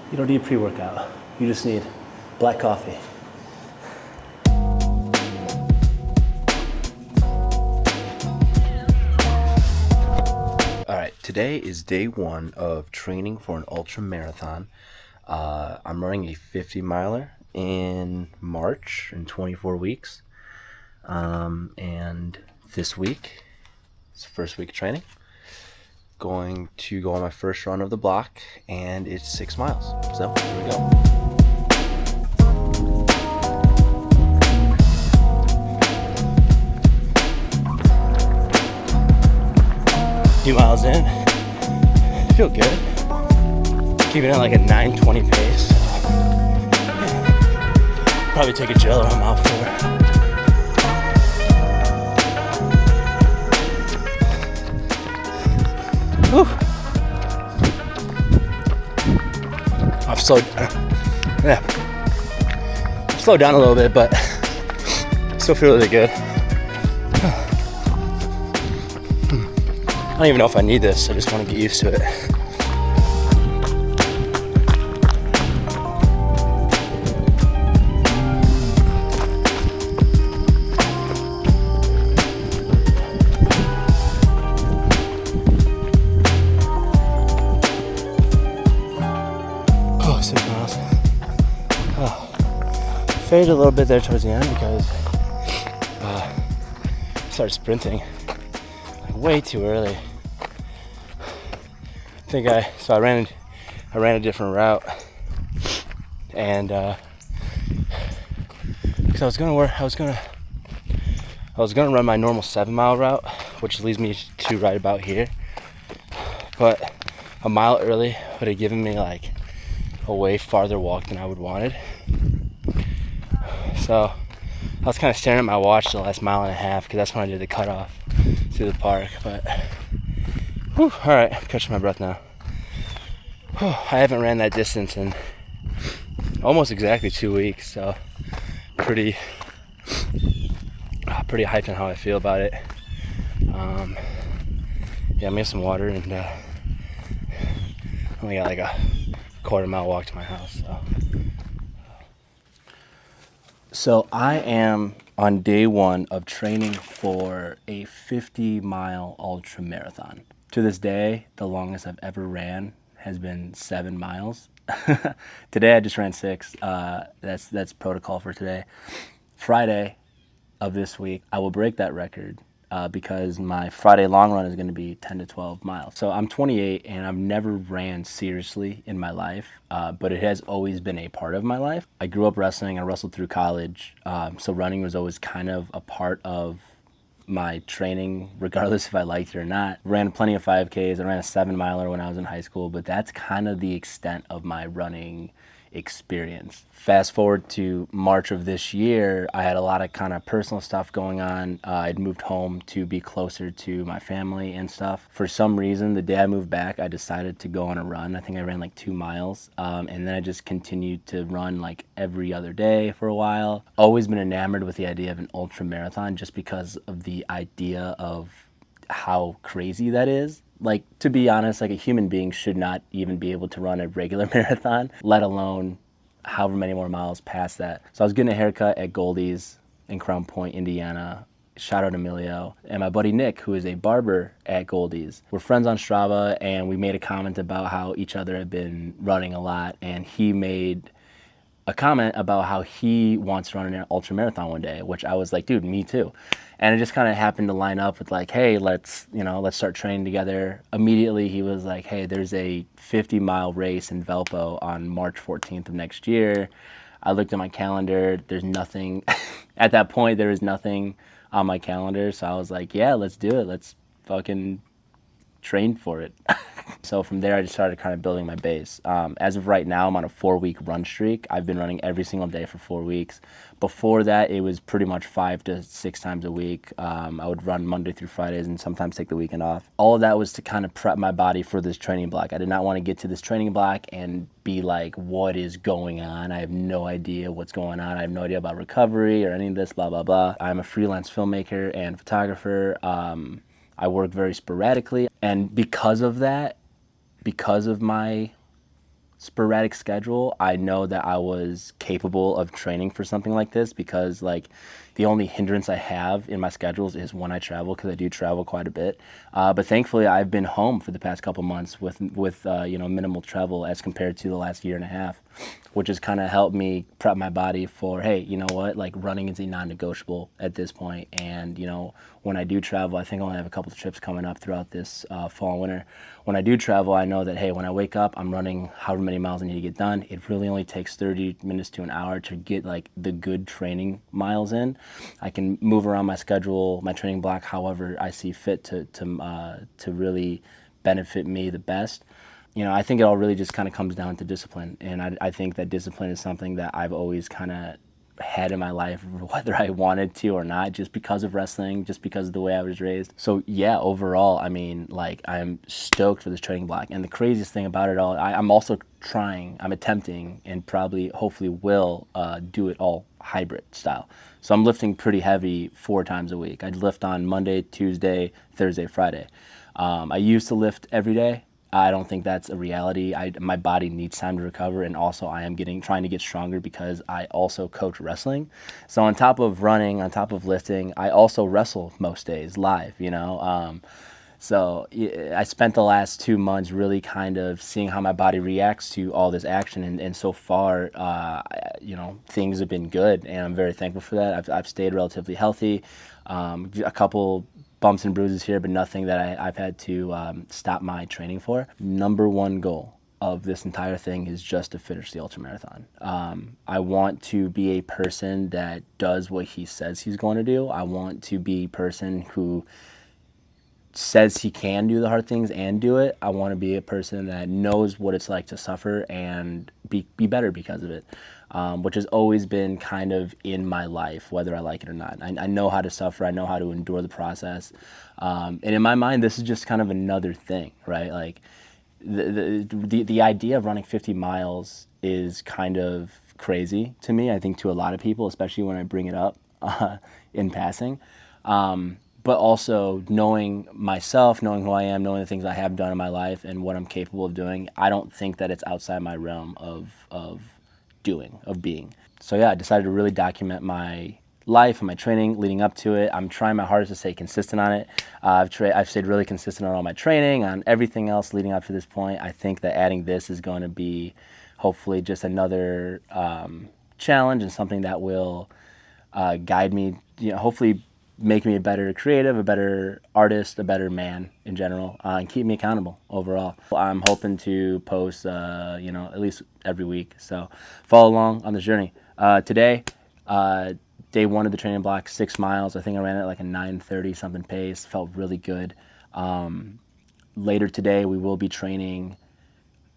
You don't need pre-workout. You just need black coffee. All right, today is day one of training for an ultra marathon. I'm running a 50 miler in March in 24 weeks. And this week, it's the first week of training. Going to go on my first run of the block, and it's 6 miles. So here we go. Few miles in, feel good. Keeping it like a 9:20 pace. Probably take a gel around mile 4. Whew. I've slowed down a little bit, but still feel really good. I don't even know if I need this. I just want to get used to it. Oh, 6 miles. Oh. Faded a little bit there towards the end because I started sprinting way too early. I ran a different route, and because I was gonna run my normal 7-mile route, which leads me to right about here, but a mile early would have given me like a way farther walk than I would wanted. So I was kind of staring at my watch the last mile and a half because that's when I did the cutoff through the park. But whew, all right, I'm catching my breath now. Whew, I haven't ran that distance in almost exactly 2 weeks, so pretty hyped on how I feel about it. Yeah, I made some water and only got like a quarter-mile walk to my house. So I am on day one of training for a 50-mile ultra marathon. To this day, the longest I've ever ran has been 7 miles. Today I just ran 6. That's protocol for today. Friday of this week, I will break that record because my Friday long run is going to be 10 to 12 miles. So I'm 28 and I've never ran seriously in my life, but it has always been a part of my life. I grew up wrestling. I wrestled through college, so running was always kind of a part of my training, regardless if I liked it or not. Ran plenty of 5Ks. I ran a 7-miler when I was in high school, but that's kind of the extent of my running experience. Fast forward to March of this year, I had a lot of kind of personal stuff going on. I'd moved home to be closer to my family and stuff. For some reason, the day I moved back, I decided to go on a run. I think I ran like 2 miles, and then I just continued to run like every other day for a while. Always been enamored with the idea of an ultra marathon just because of the idea of how crazy that is. Like, to be honest, like a human being should not even be able to run a regular marathon, let alone however many more miles past that. So I was getting a haircut at Goldie's in Crown Point, Indiana. Shout out Emilio. And my buddy Nick, who is a barber at Goldie's. We're friends on Strava, and we made a comment about how each other had been running a lot, and he made a comment about how he wants to run an ultra marathon one day, which I was like, dude, me too. And it just kind of happened to line up with like, hey, let's start training together. Immediately he was like, hey, there's a 50-mile race in Valpo on March 14th of next year. I looked at my calendar. There's nothing. At that point, there was nothing on my calendar. So I was like, yeah, let's do it. Let's fucking train for it. So from there, I just started kind of building my base. As of right now, I'm on a 4-week run streak. I've been running every single day for 4 weeks. Before that, it was pretty much 5 to 6 times a week. I would run Monday through Fridays and sometimes take the weekend off. All of that was to kind of prep my body for this training block. I did not want to get to this training block and be like, what is going on? I have no idea what's going on. I have no idea about recovery or any of this, blah, blah, blah. I'm a freelance filmmaker and photographer. I work very sporadically. And because of that, because of my sporadic schedule, I know that I was capable of training for something like this, because like the only hindrance I have in my schedules is when I travel, because I do travel quite a bit. But thankfully, I've been home for the past couple months with minimal travel as compared to the last year and a half, which has kind of helped me prep my body for, hey, you know what, like running is a non-negotiable at this point. And when I do travel, I think I only have a couple of trips coming up throughout this fall and winter. When I do travel, I know that, hey, when I wake up, I'm running however many miles I need to get done. It really only takes 30 minutes to an hour to get like the good training miles in. I can move around my schedule, my training block, however I see fit to really benefit me the best. I think it all really just kind of comes down to discipline. And I think that discipline is something that I've always kind of had in my life, whether I wanted to or not, just because of wrestling, just because of the way I was raised. So yeah, overall, I mean, like, I'm stoked for this training block. And the craziest thing about it all, I'm also I'm attempting, and probably hopefully will do it all hybrid style. So I'm lifting pretty heavy 4 times a week. I'd lift on Monday, Tuesday, Thursday, Friday. I used to lift every day. I don't think that's a reality. My body needs time to recover, and also I am trying to get stronger because I also coach wrestling. So on top of running, on top of lifting, I also wrestle most days live, So I spent the last 2 months really kind of seeing how my body reacts to all this action, and so far, things have been good, and I'm very thankful for that. I've stayed relatively healthy. A couple bumps and bruises here, but nothing that I've had to stop my training for. Number one goal of this entire thing is just to finish the ultramarathon. I want to be a person that does what he says he's going to do. I want to be a person who says he can do the hard things and do it. I want to be a person that knows what it's like to suffer and be better because of it, which has always been kind of in my life, whether I like it or not. I know how to suffer. I know how to endure the process. And in my mind, this is just kind of another thing, right? Like the idea of running 50 miles is kind of crazy to me, I think to a lot of people, especially when I bring it up in passing. But also knowing myself, knowing who I am, knowing the things I have done in my life and what I'm capable of doing, I don't think that it's outside my realm of being. So yeah, I decided to really document my life and my training leading up to it. I'm trying my hardest to stay consistent on it. I've stayed really consistent on all my training, on everything else leading up to this point. I think that adding this is going to be hopefully just another challenge, and something that will guide me, hopefully make me a better creative, a better artist, a better man in general, and keep me accountable overall. I'm hoping to post, at least every week. So follow along on this journey. Today, day 1 of the training block, 6 miles. I think I ran at like a 9:30 something pace. Felt really good. Later today, we will be training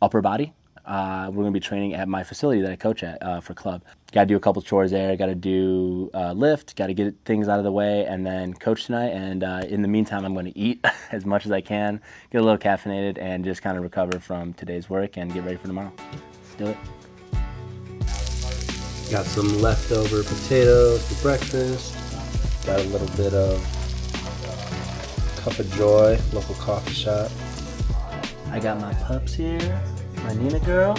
upper body. We're going to be training at my facility that I coach at for club. Got to do a couple chores there. Got to do lift. Got to get things out of the way, and then coach tonight. And in the meantime, I'm going to eat as much as I can, get a little caffeinated, and just kind of recover from today's work and get ready for tomorrow. Let's do it. Got some leftover potatoes for breakfast. Got a little bit of Cup of Joy, local coffee shop. I got my pups here. My Nina girl.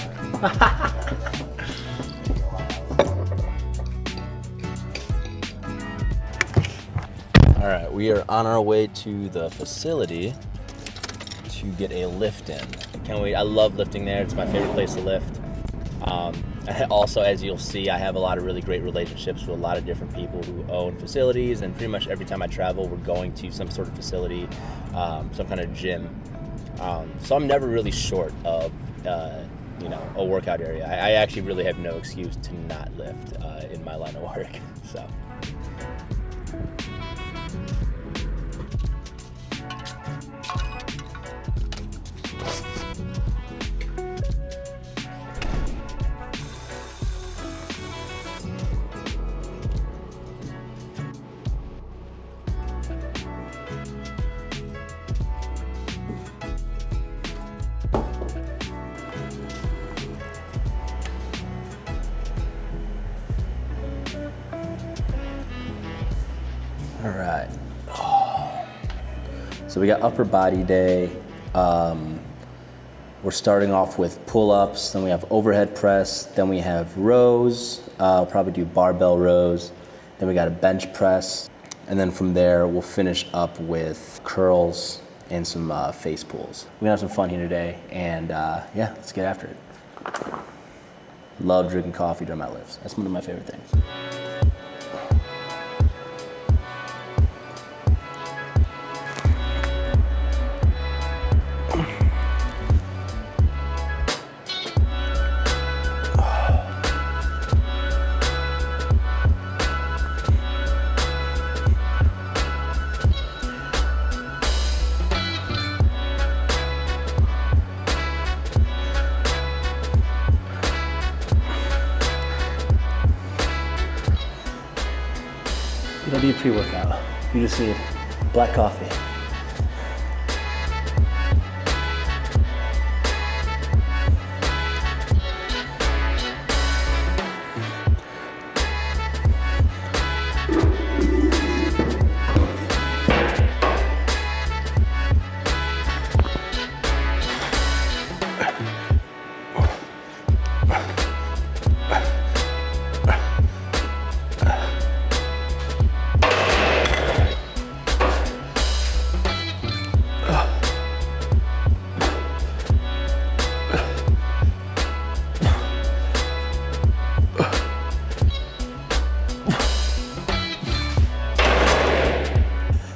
All right, we are on our way to the facility to get a lift in. Can't wait. I love lifting there. It's my favorite place to lift. Also, as you'll see, I have a lot of really great relationships with a lot of different people who own facilities, and pretty much every time I travel, we're going to some sort of facility, some kind of gym. So I'm never really short of a workout area. I actually really have no excuse to not lift in my line of work. So. All right. So we got upper body day. We're starting off with pull-ups, then we have overhead press, then we have rows. I'll probably do barbell rows. Then we got a bench press. And then from there, we'll finish up with curls and some face pulls. We're gonna have some fun here today, and yeah, let's get after it. Love drinking coffee during my lifts. That's one of my favorite things. You don't need pre-workout. You just need black coffee.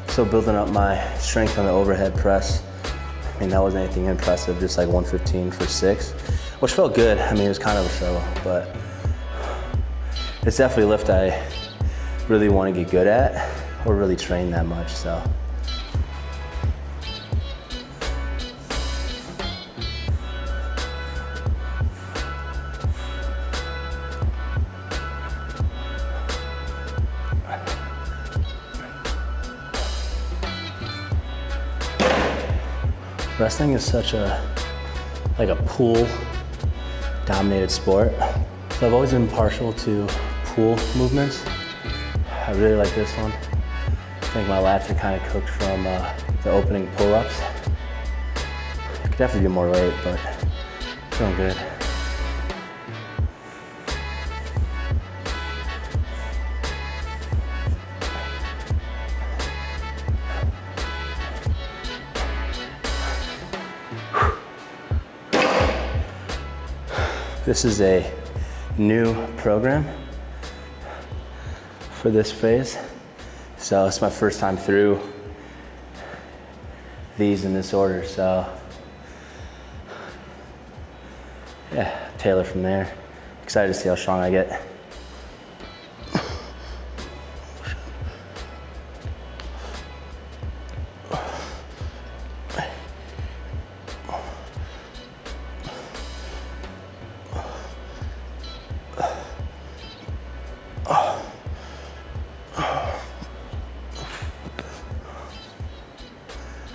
So building up my strength on the overhead press, I mean, that wasn't anything impressive, just like 115 for 6, which felt good. I mean, it was kind of a struggle, but it's definitely a lift I really want to get good at or really train that much, so. Wrestling is such a pull dominated sport. So I've always been partial to pull movements. I really like this one. I think my lats are kind of cooked from the opening pull-ups. I could definitely do more weight, but feeling good. This is a new program for this phase. So it's my first time through these in this order. So yeah, tailor from there. Excited to see how strong I get.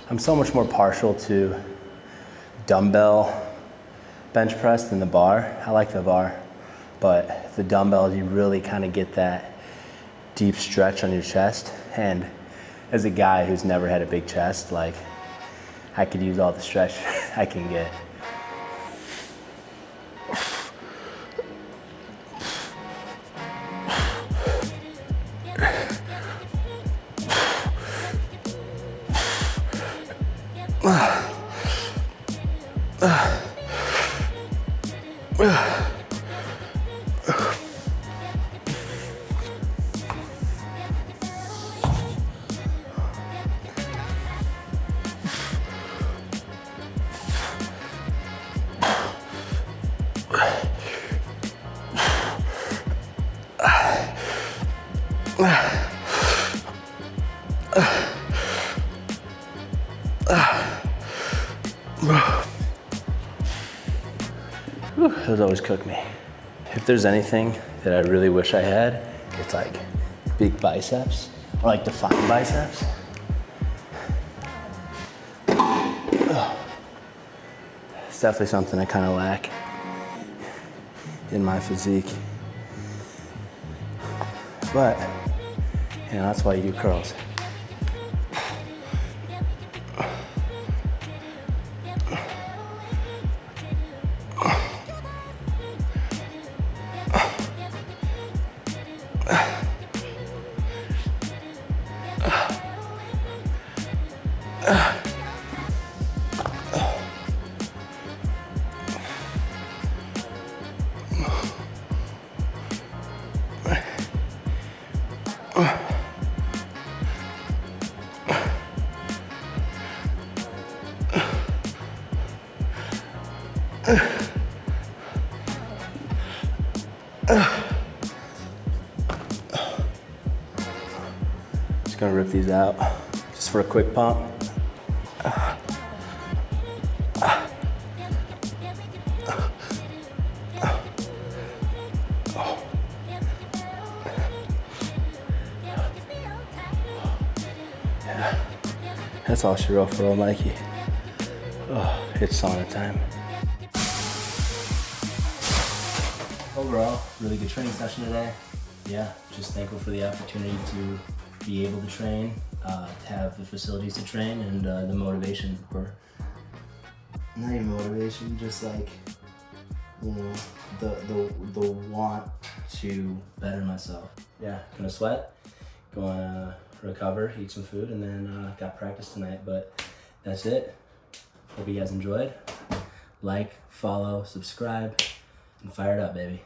I'm so much more partial to dumbbell bench press than the bar. I like the bar, but the dumbbells, you really kind of get that deep stretch on your chest. And as a guy who's never had a big chest, like, I could use all the stretch I can get. Those always cook me. If there's anything that I really wish I had, it's like big biceps or like defined biceps. It's definitely something I kind of lack in my physique. But, you know, that's why you do curls. Gonna rip these out just for a quick pump. Yeah, that's all she wrote for old Mikey. Oh, it's sauna time. Overall, really good training session today. Yeah, just thankful for the opportunity to be able to train, to have the facilities to train, and the motivation, or not even motivation, just like, you know, the want to better myself. Yeah, gonna sweat, gonna recover, eat some food, and then got practice tonight. But that's it. Hope you guys enjoyed. Like, follow, subscribe, and fire it up, baby.